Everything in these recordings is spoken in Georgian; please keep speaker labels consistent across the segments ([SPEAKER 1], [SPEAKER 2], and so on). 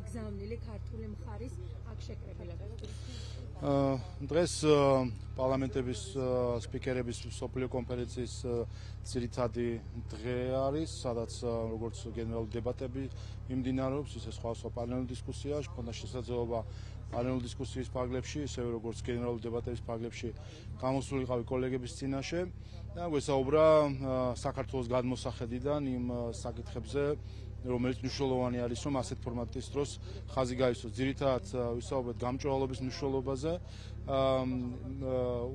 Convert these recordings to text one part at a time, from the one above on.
[SPEAKER 1] გზავნილი ქართული მხარის აქ შეკრებილებისთვის?
[SPEAKER 2] დღეს პარლამენტების სპიკერების სოფლიო კონფერენციის ძირითადი დღე არის, სადაც როგორც გენერალური დებატები მიმდინარეობს, ისე სხვა პანელურ დისკუსიაში, ქონდა შესაძლებლობა პანელურ დისკუსიის ფარგლებში, ისევე როგორც გენერალური დებატების ფარგლებში გამოსულიყავი კოლეგების წინაშე და გვესაუბრა საქართველოს გადმოსახედიდან იმ საკითხებზე, რომელიც მნიშვნელოვანი არის, რომ ასეთ ფორმატის დროს ხაზი გაისვოს. ძირითადად ვისაუბრეთ გამჭვირვალობის მნიშვნელობაზე,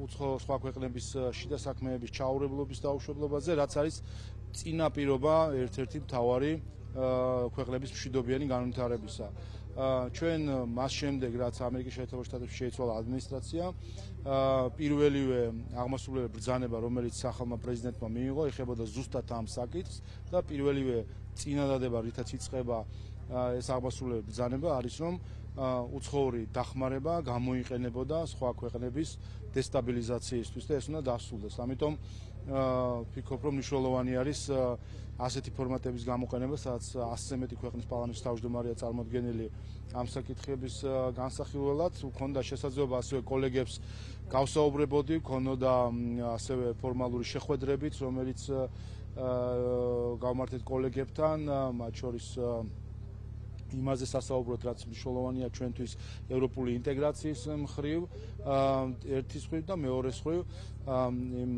[SPEAKER 2] უცხო სხვა ქვეყნების შიდა საქმეების ჩაურევლობის დაუშვებლობაზე, რაც არის წინაპირობა ერთ-ერთი მთავარი ქვეყნების მშვიდობიანი განვითარებისა. ჩვენ მას შემდეგ, რაც ამერიკის შეერთებულ შტატებში შეიცვალა ადმინისტრაცია, პირველივე აღმასრულებელი ბრძანება, რომელიც სახელმწიფო პრეზიდენტმა მიიღო, ეხებოდა ზუსტად ამ საკითხს და პირველივე წინადადება, რითაც იწყება ეს აღმასრულებელი ბრძანება, არის რომ უცხოური დახმარება გამოიყენებოდა სხვა ქვეყნების დესტაბილიზაციისთვის და ეს უნდა დასრულდეს. ამიტომ ვფიქრობ, რომ მნიშვნელოვანი არის ასეთი ფორმატების გამოყენება, სადაც 100-ზე მეტი ქვეყნის პარლამენტის თავმჯდომარეა წარმოდგენილი ამ საკითხების განსახილველად. ვქონდა შესაძლებლობა ასევე კოლეგებს გავსაუბრებოდი, ვქონოდა ასევე ფორმალური შეხვედრებით, რომელიც გავმართეთ კოლეგებთან, მათ შორის იმაზე სასაუბროთ, რაც მნიშვნელოვანია ჩვენთვის ევროპული ინტეგრაციის მხრივ, ერთის მხრივ და მეორეს მხრივ იმ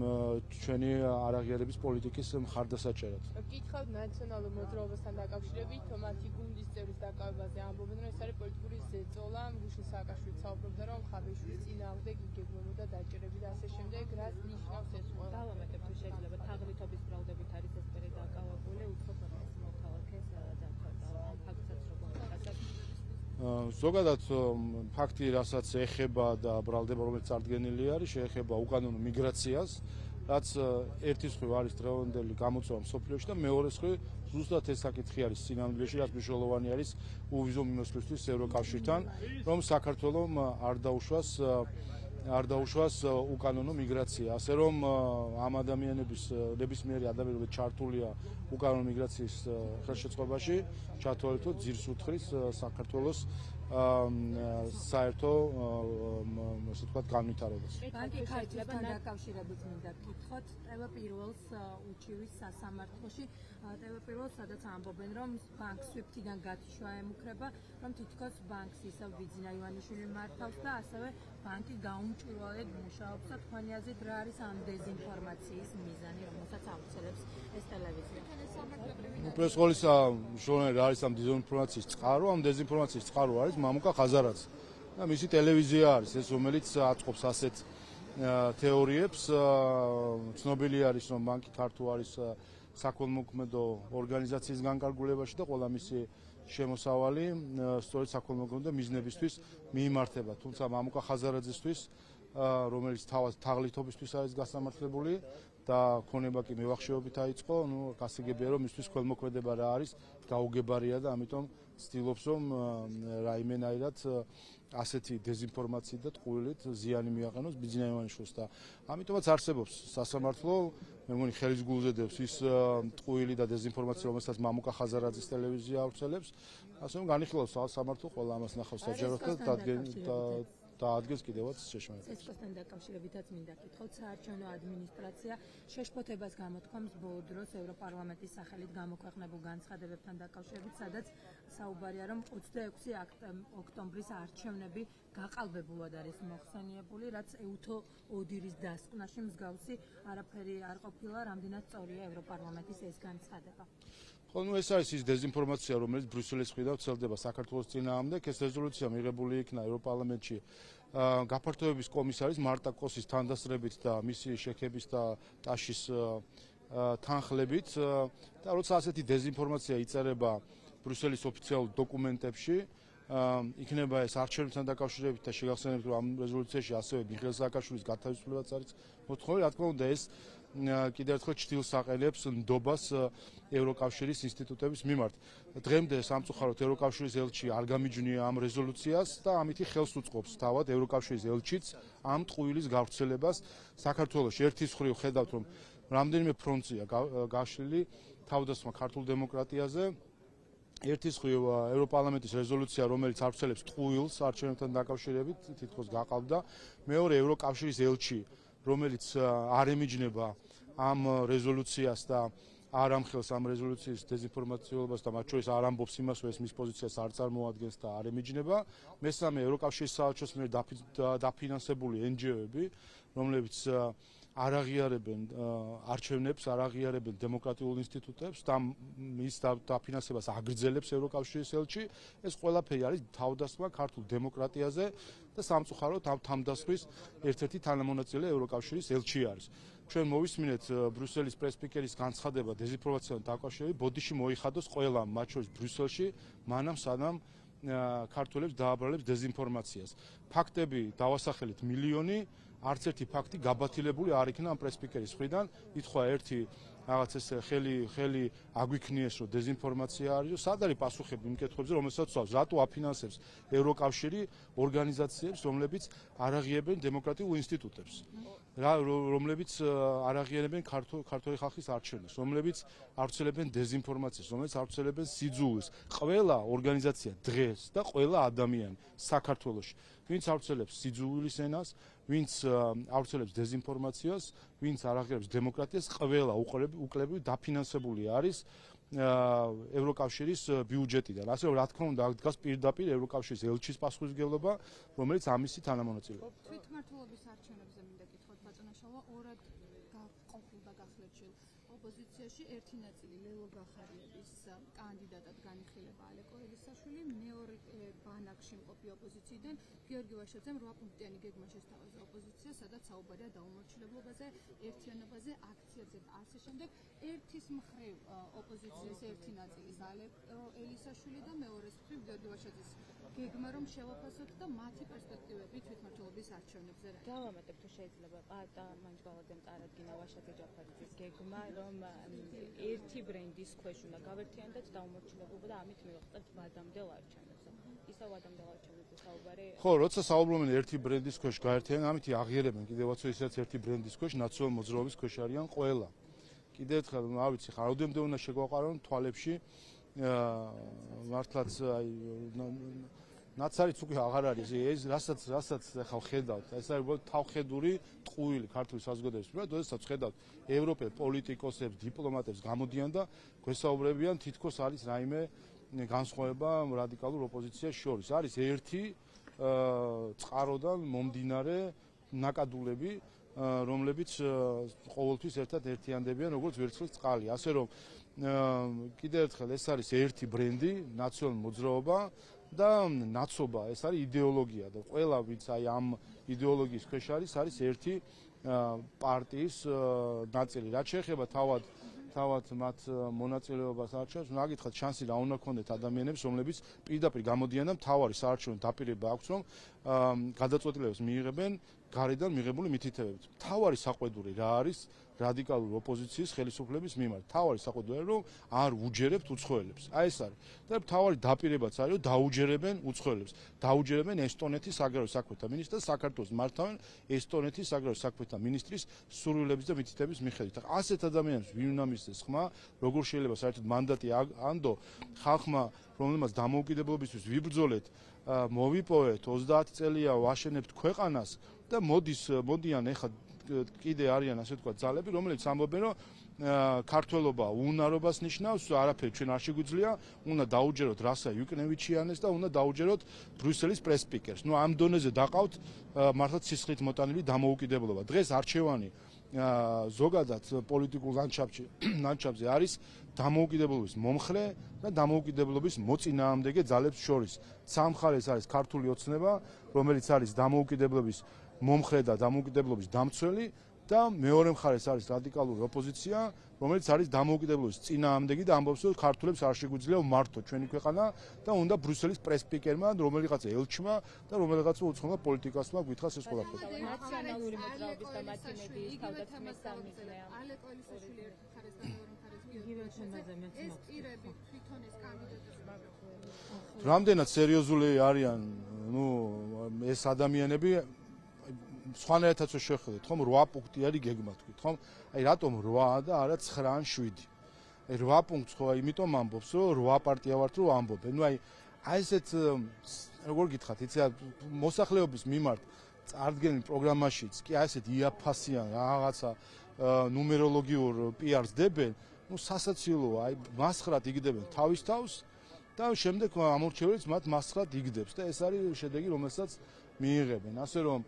[SPEAKER 2] ჩვენი არაღიარების პოლიტიკის მხარდასაჭერად.
[SPEAKER 3] გითხრათ ნაციონალურ მოძრაობასთან დაკავშირებით, მათი გუნდის წევრის დაკავებაზე ამბობენ, რომ ეს არის პოლიტიკური ზეწოლა. მუშინ სააკაშვილიც საუბრობდა, რომ ხაბეშვილის წინააღმდეგ იგეგმებოდა დაჭერები და ასე შემდეგ. რას ნიშნავს ეს ყველა?
[SPEAKER 4] დავამატებ, თუ შეიძლება თაღლითობის ბრალდებით არის ესპერი დაკავებული, უცხო ქვეყნის მოქალაქეს ფაქტსაც
[SPEAKER 2] ზოგადად ფაქტი, რასაც ეხება და ბრალდება, რომელიც წარდგენილი არის, შეეხება უკანონო მიგრაციას, რაც ერთის მხრივ არის დღევანდელი გამოწვევა მსოფლიოში და მეორეს მხრივ ზუსტად ეს საკითხი არის სინამდვილეში, რაც მნიშვნელოვანი არის უვიზო მიმოსვლისთვის ევროკავშირთან, რომ საქართველოს არ დაუშვას უკანონო მიგრაცია, ასე რომ ამ ადამიანების ნებისმიერი ადამიანი ჩართულია უკანონო მიგრაციის ხელშეწყობაში, ჩათვალეთო ძირს უთხრის საქართველოს საერთო ასე ვთქვათ განვითარებას.
[SPEAKER 1] ბანკი ქართლთან დაკავშირებით მინდა გითხოთ, ტევ1-ს უჩივის სასამართლოში, ტევ1, სადაც ამბობენ, რომ ბანკ SWIFT-დან გათიშვა ემუქრება, რომ თითქოს ბანკს ისევ ბიძინა ივანიშვილი მართავს და ასევე ბანკი გაუმჭვირვალედ მუშაობს და თქვენი აზრით რა არის ამ დეზინფორმაციის მიზანი, რომელსაც აუცილებს ეს ტელევიზია?
[SPEAKER 2] უპირველეს ყოვლისა, მნიშვნელოვანი რა არის ამ დეზინფორმაციის წყარო? ამ დეზინფორმაციის წყარო არის მამუკა ხაზარაძე და მისი ტელევიზია არის ეს, რომელიც აწყობს ასეთ თეორიებს. ცნობილი არის, რომ ბანკი ქართულ არის საქველმოქმედო ორგანიზაციის განკარგულებაში და ყველა მისი შემოსავალი სწორედ საქველმოქმედო მიზნებისთვის მიიმართება. თუმცა მამუკა ხაზარაძესთვის, რომელიც თავად თაღლითობისთვის არის გასამართლებული და ქონება კი მევახშეობით აიწყო, გასაგებია, რომ მისთვის ქველმოქმედება რა არის, გაუგებარია და ამიტომ ცდილობს, რომ რაიმენაირად ასეთი დეზინფორმაციით და ტყუილით ზიანი მიაყენოს ბიძინა ივანიშვილს და ამიტომაც არსებობს სასამართლო, მე მგონი ხელის გულზე დევს ის ტყუილი და დეზინფორმაცია, რომელსაც მამუკა ხაზარაძის ტელევიზია ავრცელებს, ასე რომ განიხილავს სასამართლო ყველა ამას ნახავს საჯაროდ და ადგენს კიდევაც შეშმარებას.
[SPEAKER 1] წესთან დაკავშირებითაც მინდა გითხოთ, საარჩევნო ადმინისტრაცია შეშფოთებას გამოთქვამს ბოლო დროს ევროპარლამენტის სახელით გამოქვეყნებულ განცხადებებთან დაკავშირებით, სადაც საუბარია, რომ 26 ოქტომბრის არჩევნები გაყალბებულად არის მოხსენიებული, რაც ეუთო ოდირის დასკვნაში მსგავსი არაფერი არ ყოფილა, რამდენად სწორია ევროპარლამენტის ეს განცხადება.
[SPEAKER 2] ხო, ეს არის ის დეზინფორმაცია, რომელიც ბრიუსელის მხრიდან ვრცელდება საქართველოს წინააღმდეგ. ეს რეზოლუცია მიღებული იქნა ევროპარლამენტში გაფართოების კომისარის მარტა კოსის თანდასწრებით და მისი შექების და ტაშის თანხლებით და როცა ასეთი დეზინფორმაცია იწერება ბრიუსელის ოფიციალურ დოკუმენტებში, იქნება ეს არჩევნებთან დაკავშირებით და შეგახსენებთ, რომ ამ რეზოლუციაში ასევე მიხეილ სააკაშვილის გათავისუფლებაც არის მოთხოვილი. რა თქმა უნდა, ეს კიდევ ერთხელ ჩრდილს აყენებს ნდობას ევროკავშირის ინსტიტუტების მიმართ. დღემდე სამწუხაროდ ევროკავშირის ელჩი არ გამიჯნია ამ რეზოლუციას და ამითი ხელს უწყობს თავად ევროკავშირის ელჩიც ამ ტყუილის გავრცელებას საქართველოში. ერთის მხრივ ხედავთ, რომ რამდენიმე ფრონტია გაშლილი თავდასხმა ქართულ დემოკრატიაზე, ერთის ხრივ ევროპარლამენტის რეზოლუცია, რომელიც ავრცელებს ტყუილს არჩევნებთან დაკავშირებით, თითქოს გაყავდა. მეორე ევროკავშირის ელჩი, რომელიც არ ემიჯნება ამ რეზოლუციას და არ ამხელს ამ რეზოლუციის დეზინფორმაციულობას და მათ შორის არ ამბობს იმას, რომ ეს მის პოზიციას არ წარმოადგენს და არ ემიჯნება. მესამე ევროკავშირის საელჩოს მიერ დაფინანსებული NGO-ები, რომლებიც არ აღიარებენ არჩევნებს, არ აღიარებენ დემოკრატიულ ინსტიტუტებს და მის დაფინანსებას აგრძელებს ევროკავშირის ელჩი. ეს ყველაფერი არის თავდასხმა ქართულ დემოკრატიაზე და სამწუხაროდ ამ თავდასხმის ერთ-ერთი თანამონაწილე ევროკავშირის ელჩი არის. ჩვენ მოვისმინეთ ბრიუსელის პრესპიკერის განცხადება დეზინფორმაციასთან დაკავშირებით, ბოდიში მოიხადოს ყველა, მათ შორის ბრიუსელში, მანამ სანამ ქართველებს დააბრალებს დეზინფორმაციას. ფაქტები დავასახელეთ მილიონი, არც ერთი ფაქტი გაბათილებული არ იქნა ამ პრესპიკერის მხრიდან. ითქვა ერთი რაღაც ეს ხელი აგვიქნიეს, რომ დეზინფორმაცია არის. სად არის პასუხები იმ კითხვებზე, რომელსაც ვსვავს, რატო აფინანსებს ევროკავშირი ორგანიზაციებს, რომლებიც არ აღიარებენ დემოკრატიულ ინსტიტუტებს, რომლებიც არ აღიარებენ ქართული ხალხის არჩევნებს, რომლებიც ავრცელებენ დეზინფორმაციას, რომლებიც ავრცელებენ სიძულვილს. ყველა ორგანიზაცია დღეს და ყველა ადამიანი საქართველოში, ვინც ავრცელებს სიძულვილის ენას, ვინც ავრცელებს დეზინფორმაციას, ვინც არ აღიარებს დემოკრატიას, ყველა უკლებრივ დაფინანსებული არის ევროკავშირის ბიუჯეტიდან. ასე რომ, რა თქმა უნდა, აქ დგას პირდაპირ ევროკავშირის ელჩის პასუხისმგებლობა, რომელიც ამისი თანამონაწილეა.
[SPEAKER 5] თვითმმართველობის არჩევნებზე მინდა კითხოთ, ბატონაშალვა, ორად ყოფილ და გახლეჩილ ოპოზიციაში ერთი ნაწილი ლელო გახარიევის კანდიდატად განიხილება ალეკო ელისაშვილი, მეორე ბანაკში მყოფი ოპოზიციიდან გიორგი ვაშაძემ 8 პუნქტიანი გეგმა შესთავაზა ოპოზიციას, სადაც საუბარია დაუმორჩილებობაზე, ერთიანობაზე, აქციებზე და ასე შემდეგ. ერთის მხრივ ოპოზიციის ერთი ნაწილის ალეკო ელისაშვილი და მეორეს მხრივ გიორგი ვაშაძის გეგმა, რომ შევაფასოთ და მათი პერსპექტივები თვითმმართველობის არჩევნებზე.
[SPEAKER 4] გავამატებ თუ შეიძლება პატა მანჯგალაძემ წარადგინა ვაშაძე ჯაფარიძის გეგმა, რომ ერთი ბრენდის ქვეშ უნდა გავერთიანდეთ დაუმორჩილებობა და ამით მივიღწევთ ვადამდელ არჩევნებზე. ისა ვადამდელ არჩევნებზე საუბარი.
[SPEAKER 2] ხო, როცა საუბრობენ ერთი ბრენდის ქვეშ გაერთიანენ, ამით აღიარებენ კიდევაც ისაც ერთი ბრენდის ქვეშ ნაციონალ მოძრაობის ქვეშ არიან ყველა. კიდევ ერთხელ, არ ვიცი, ხაროდემდე უნდა შეგვაყარონ თვალებში მართლაც აი ნაცარიც უკვე აღარ არის ეს რასაც ახლა ხედავთ ეს არის უბრალოდ თავხედური ტყუილი ქართული საზოგადოების მიერ როდესაც ხედავთ ევროპელ პოლიტიკოსებს დიპლომატებს გამოდიან და გვესაუბრებიან თითქოს არის რაიმე განსხვავება რადიკალურ ოპოზიციას შორის არის ერთი წყაროდან მომდინარე ნაკადულები რომლებიც ყოველთვის ერთად ერთიანდებიან როგორც ვერცხლის წყალი ასე რომ კიდევ ერთხელ ეს არის ერთი ბრენდი ნაციონალური მოძრაობა და ნაცობა ეს არის იდეოლოგია და ყველა ვინც აი ამ იდეოლოგიის ქვეშ არის ერთი პარტიის ნაწილი რაც შეეხება თავად მათ მონაწილეობას არჩევნებს უნდა გითხრათ შანსი რა უნდა ქონდეთ ადამიანებს რომლებიც პირდაპირ გამოდიან და მთავარი საარჩევნო დაპირება აქვს რომ გადაწყვეტილებებს მიიღებენ გარედან მიღებული მითითებებით. მთავარი საყვედური რა არის რადიკალური ოპოზიციის ხელისუფლების მიმართ. მთავარი საყვედური რომ არ უჯერებთ უცხოელებს. აი ეს არის. და მთავარი დაპირებაც არის რომ დაუჯერებენ უცხოელებს. დაუჯერებენ ესტონეთის საგარეო საქმეთა მინისტრს საქართველოს მართავენ ესტონეთის საგარეო საქმეთა მინისტრის სურვილების და მითითების მიხედვით. ასეთ ადამიანებს ვინ უნდა მისცეს ხმა, როგორ შეიძლება საერთოდ მანდატი ანდო ხალხმა, რომელმაც დამოუკიდებლობისთვის ვიბრძოლეთ, მოვიპოვეთ 30 წელია ვაშენებთ ქვეყანას და მოდიან ეხლა კიდე არიან ასე თქვა ძალები რომელიც ამბობენ რომ ქართველობა უნარობას ნიშნავს არაფერი ჩვენ არ შეგვიძლია უნდა დაუჯეროთ რასა იუკნევიჩიანეს და უნდა დაუჯეროთ ბრიუსელის პრესპიკერს ნუ ამ დონეზე დაყავთ მართლა ცისხლით მოტანილი დამოუკიდებლობა დღეს არჩევანი ზოგადად პოლიტიკურ ლანდშაფტზე არის დამოუკიდებლობის მომხრე და დამოუკიდებლობის მოწინააღმდეგე ძალებს შორის სამხარეს არის ქართული ოცნება რომელიც არის დამოუკიდებლობის მომხრე და დამოუკიდებლობის დამცველი და მეორე მხარეს არის რადიკალური ოპოზიცია, რომელიც არის დამოუკიდებლობის წინააღმდეგი და ამბობს, რომ ქართველებს არ შეგვიძლია მართო ჩვენი ქვეყანა და უნდა ბრიუსელის პრესპიკერმა, რომელიღაც ელჩმა და რომელიღაც უცხოელმა პოლიტიკოსმა გითხრას ეს ყველაფერი.
[SPEAKER 4] ნაციონალური მოძრაობის და მათი მედიის თავდაცვის სამიზნეა.
[SPEAKER 5] ალეკო ელისაშვილი ერთ მხარეს და მეორე მხარეს გიორგი ეს პირები თვითონ ეს კანდიდატები
[SPEAKER 2] რამდენად სერიოზული არიან, ნუ ეს ადამიანები სხვანაირადაც შევხედოთ, ხომ 8 პუნქტიანი გეგმა თქვით, ხომ? აი რატომ 8 და არა 9 ან 7? 8 პუნქტს ხო იმიტომ ამბობს, რომ 8 პარტია ვართ, რომ ამბობენ. ნუ აი ესეთ როგორ გითხრათ, იცი მოსახლეობის მიმართ წარდგენილ პროგრამაშიც კი აი ესეთ იაფასიან რაღაცა ნუმეროლოგიურ პიარს დებენ, ნუ სასაცილოა, აი მასხრად იგდებენ თავის თავს და შემდეგ ამორჩეველიც მათ მასხრად იგდებს და ეს არის შედეგი, რომელსაც მიიღებენ. ასე რომ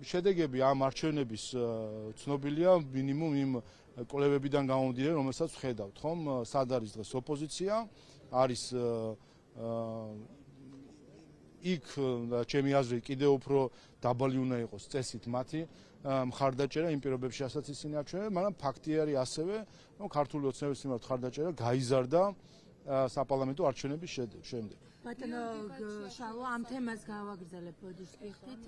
[SPEAKER 2] შედეგები ამ არჩევნების ცნობილია მინიმუმ იმ კვლევებიდან გამომდინარე, რომელსაც ვხედავთ, ხომ? სად არის დღეს ოპოზიცია? არის იქ ჩემი აზრით კიდევ უფრო დაბალი უნდა იყოს წესით მათი მხარდაჭერა იმ პირობებში, რასაც ისინი არჩევენ, მაგრამ ფაქტი არის ასევე, რომ ქართული ოცნებების მიმართ მხარდაჭერა გაიზარდა საპარლამენტო არჩევნების შემდეგ.
[SPEAKER 1] ბატონო შალო, ამ თემას გავაგრძელებ, ბოდიშ გიხდით,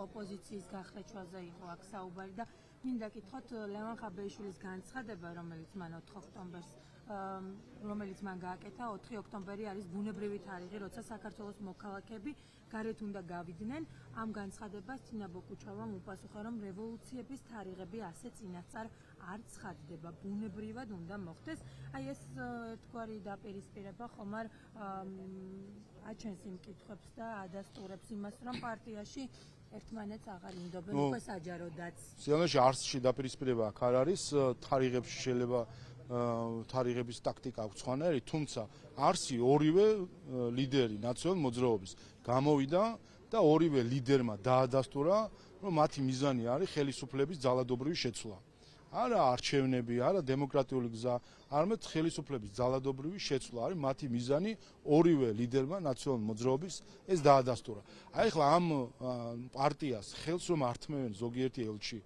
[SPEAKER 1] ოპოზიციის გახრეჩვაზე იყო აქ საუბარი და მინდა გითხოთ ლევან ხაბეიშვილის განცხადება, რომელიც მან 4 ოქტომბერს რომელიც მან გააკეთა, 4 ოქტომბერი არის ბუნებრივი თარიღი, როცა საქართველოს მოქალაქეები გარეთ უნდა გავიდნენ. ამ განცხადებას თინა ბოკუჩავამ უპასუხა, რომ რევოლუციების თარიღები ასე წინასწარ არ ცხადდება, ბუნებრივად უნდა მოხდეს. აი ეს ერთგვარი დაპირისპირება ხომ არ აჩენს იმ კითხვებს და ადასტურებს იმას, რომ პარტიაში ერთმანეთს აღარ ინდობენ უკვე საჯაროდაც.
[SPEAKER 2] სიამოვნებაში არსში დაპირისპირება აქ არ არის, თარიღებში შეიძლება თარიღების ტაქტიკა აქვს სხვანაირი, თუმცა არსი ორივე ლიდერი ნაციონალურ მოძრაობის გამოვიდა და ორივე ლიდერმა დაადასტურა, რომ მათი მიზანი არის ხელისუფლების ძალადობრივი შეცვლა. არა არჩევნები, არა დემოკრატიული გზა, არამედ ხელისუფლების ძალადობრივი შეცვლა არის მათი მიზანი, ორივე ლიდერმა ნაციონალურ მოძრაობის ეს დაადასტურა. აი ახლა ამ პარტიას ხელს რომ ართმევენ ზოგიერთი ელჩი,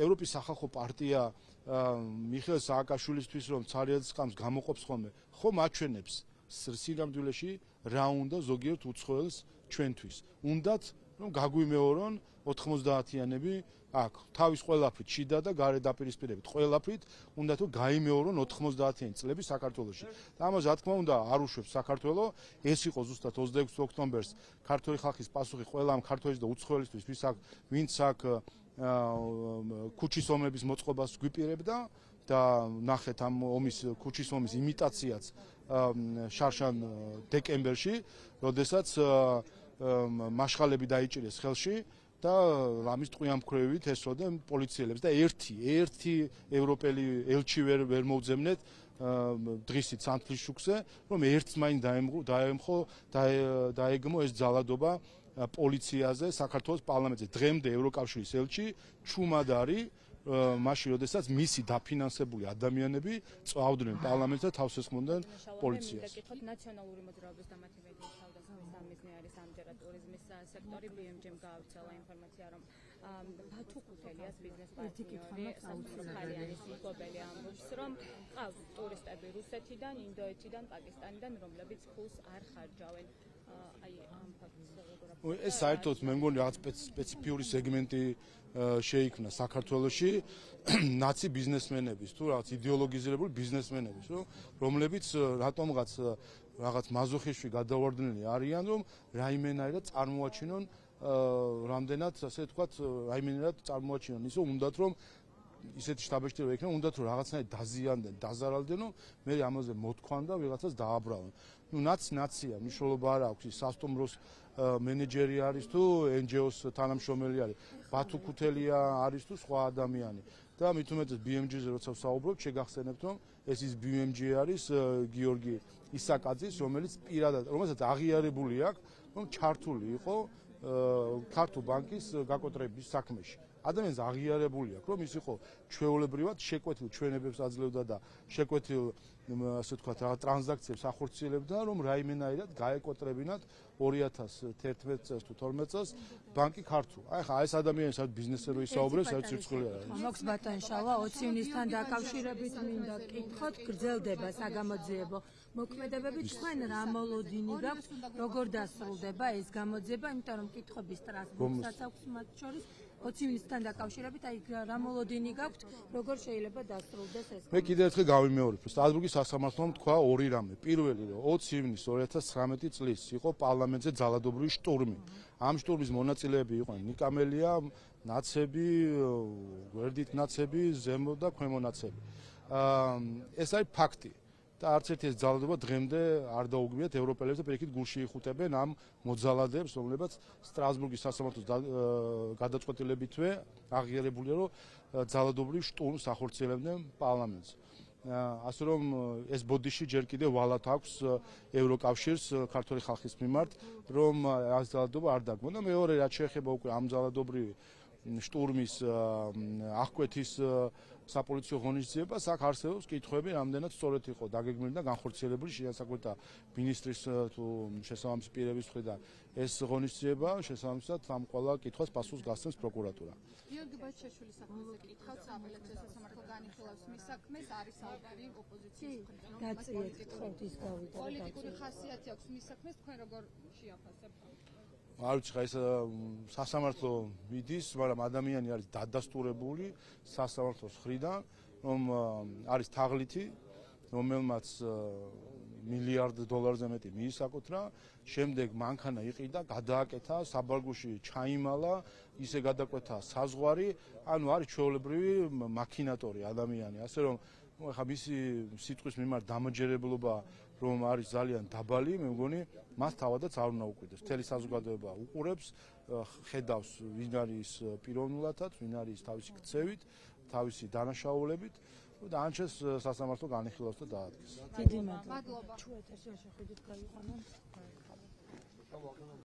[SPEAKER 2] ევროპის სახალხო პარტია მიხეილ სააკაშვილისთვის რომ ცარიაძის ხამს გამოყოფს ხოლმე, ხომ აჩვენებს სინამდვილეში რა უნდა ზოგიერთ უცხოელს ჩვენთვის. უნდათ რომ გაგვიმეორონ 90-იანები აქ თავის ყველაფრით შიდა და გარე დაპირისპირებით ყველაფრით უნდა თუ გაიმეორონ 90-იანი წლები საქართველოში. და ამაზე რა თქმა უნდა არ უშვებს საქართველოს, ეს იყო ზუსტად 26 ოქტომბერს ქართული ხალხის პასუხი ყველა ამ ქართველის და უცხოელისთვის, ვინც აქ ქუჩის ომების მოწყობას გვიპირებდა და ნახეთ ამ ომის ქუჩის ომის იმიტაციაც შარშან დეკემბერში, როდესაც მაშხალები დაიჭირეს ხელში და ამის ტყვიამფრქვევით ესროდნენ პოლიციელებს და ერთი ევროპელი ელჩი ვერ მოუძებნეთ დღისით სანთლის შუქზე, რომ ერთს მაინც დაეგმო ეს ძალადობა პოლიციაზე საქართველოს პარლამენტზე. დღემდე ევროკავშირის ელჩი ჩუმად არის მაშინ, როდესაც მისი დაფინანსებული ადამიანები წავდნენ პარლამენტზე და თავს ესხმოდნენ პოლიციას.
[SPEAKER 4] ნაციონალური მოძრაობის და მათი მედიის თავდასხმის სამიზნე არის ამჯერად ტურიზმის სექტორი. BMG-მ გაავრცელა ინფორმაცია, რომ ბათუ ქუთელიას ბიზნეს პარტნიორი ხალიანის მფლობელი ამბობს, რომ ყავს ტურისტები რუსეთიდან, ინდოეთიდან, პაკისტანიდან, რომლებიც ფულს არ ხარჯავენ. აი ამ ფაქტს
[SPEAKER 2] ეს საერთოდ მე მგონი რაღაც სპეციფიური სეგმენტი შეიქმნა საქართველოში ნაცი ბიზნესმენების თუ რაღაც იდეოლოგიზირებული ბიზნესმენების, რომლებიც რატომღაც რაღაც მაზოხიშვი გადავარდნილი არიან, რომ რაიმენაირად წარმოაჩინონ რამდენად ასე ვთქვათ, რაიმენაირად წარმოაჩინონ ისო უნდათ რომ ისეთი შტაბ-შეჭრება იქნება, უნდათ რომ რაღაცნაირად დაზიანდნენ, დაზარალდნენ, რომ მე ამაზე მოთქვან და ვიღაცას დააბრალონ. ნუ ნაცია მნიშვნელობა არ აქვს, ის სასტუმროს მენეჯერი არის თუ NGO-ს თანამშრომელი არის, ბათუ ქუთელია არის თუ სხვა ადამიანი. და მით უმეტეს BMG-ზე როცა ვსაუბრობ, შეგახსენებთ, რომ ეს ის BMG არის გიორგი ისაკაძის, რომელსაც აღიარებული აქვს, რომ ჩართული იყო ქართულ ბანკის გაკოტრების საქმეში. ადამიანს აღიარებული აქვს, რომ ის იყო ჩვეულებრივად შეკვეთილ ჩვენებებს აძლევდა და შეკვეთილ ასე ვთქვათ, რა ტრანზაქციებს ახორციელებდა, რომ რაიმენაირად გაეკოტრებინათ 2011 წელს თუ 12 წელს ბანკი ქართულ. აი ხა ეს ადამიანი სადაც ბიზნესზე რო ისაუბრებს, საერთოდ სირცხული არ არის.
[SPEAKER 1] მოქს ბატონ შალვა, 20 ივნისთან დაკავშირებით მინდა გკითხოთ, გრძელდება საგამოძიებო მოქმედებები, თქვენ რა მოლოდინი გაქვთ, როგორ დასრულდება ეს გამოძიება, იმიტომ რომ კითხვები სტრასბურგსაც აქვს მათ შორის 20 ივნისთან დაკავშირებით, აი რა მოლოდინი გაქვთ, როგორ შეიძლება დასრულდეს ეს?
[SPEAKER 2] მე კიდევ ერთხელ გავიმეორებ, სტრასბურგის სასამართლომ თქვა ორი რამე. პირველი, რომ 20 ივნის 2019 წლის იყო პარლამენტზე ძალადობრივი შტურმი. ამ შტურმის მონაწილეები იყვნენ ნიკამელია, ნაცები, გვერდით ნაცები, ზემო და ქვემო ნაცები. ეს არის ფაქტი. და არც ერთი ეს ძალადობა დღემდე არ დაუგმიათ ევროპელებს და პირიქით გულში იხუტებენ ამ მოძალადეებს, რომლებიც სტრასბურგის სასამართლოს გადაწყვეტილებითვე აღიარებულია, რომ ძალადობრივ შტურმს ახორციელებდნენ პარლამენტს. ასე რომ ეს ბოდიში ჯერ კიდევ ვალად აქვს ევროკავშირს ქართული ხალხის მიმართ, რომ ეს ძალადობა არ დაგმო და მეორე რაც შეეხება უკვე ამ ძალადობრივი შტურმის აღკვეთის საპოლიციო ღონისძიებას, აქ არსებობს კითხვები, რამდენად სწორედ იყო დაგეგმილი და განხორციელებული შეასაკვეთა მინისტრის თუ შესაბამისი პირების მხრიდან ეს ღონისძიება, შესაბამისად ამ ყველა კითხვას პასუხს გასცემს პროკურატურა.
[SPEAKER 5] გიორგი ბაჩაშვილის საქმეზე კითხავთ, სააპელაციო სასამართლო განიხილავს მის საქმეს, არის საუბარი ოპოზიციის მხრიდან.
[SPEAKER 1] გაწიეთ თხოვთ ის გავიდა.
[SPEAKER 5] პოლიტიკური ხასიათი აქვს მის საქმეს, თქვენ როგორ შეაფასებთ?
[SPEAKER 2] არ ვიცი, ხა ეს სასამართლო მიდის, მაგრამ ადამიანი არის დადასტურებული სასამართლოს მხრიდან, რომ არის თაღლითი, რომელმაც მილიარდ დოლარზე მეტი მიისაკუთრა, შემდეგ მანქანა იყიდა, გადააკეთა, საბარგულში ჩაიმალა, ისე გადაკვეთა საზღვარი, ანუ არის ჩვეულებრივი მაქინატორი ადამიანი, ასე რომ ხა მისი სიტყვის მიმართ დამაჯერებლობა რომ არის ძალიან დაბალი, მე მგონი მას თავადაც არ უნდა უკვირდეს. მთელი საზოგადოება უყურებს, ხედავს ვინ არის პიროვნულადაც, ვინ არის თავისი ქცევით, თავისი დანაშაულებით და ანჩეს სასამართლო განიხილავს და დაადგეს.
[SPEAKER 1] დიდი მადლობა. ჩვენ ეს შეხვედრით გაიყვანოთ.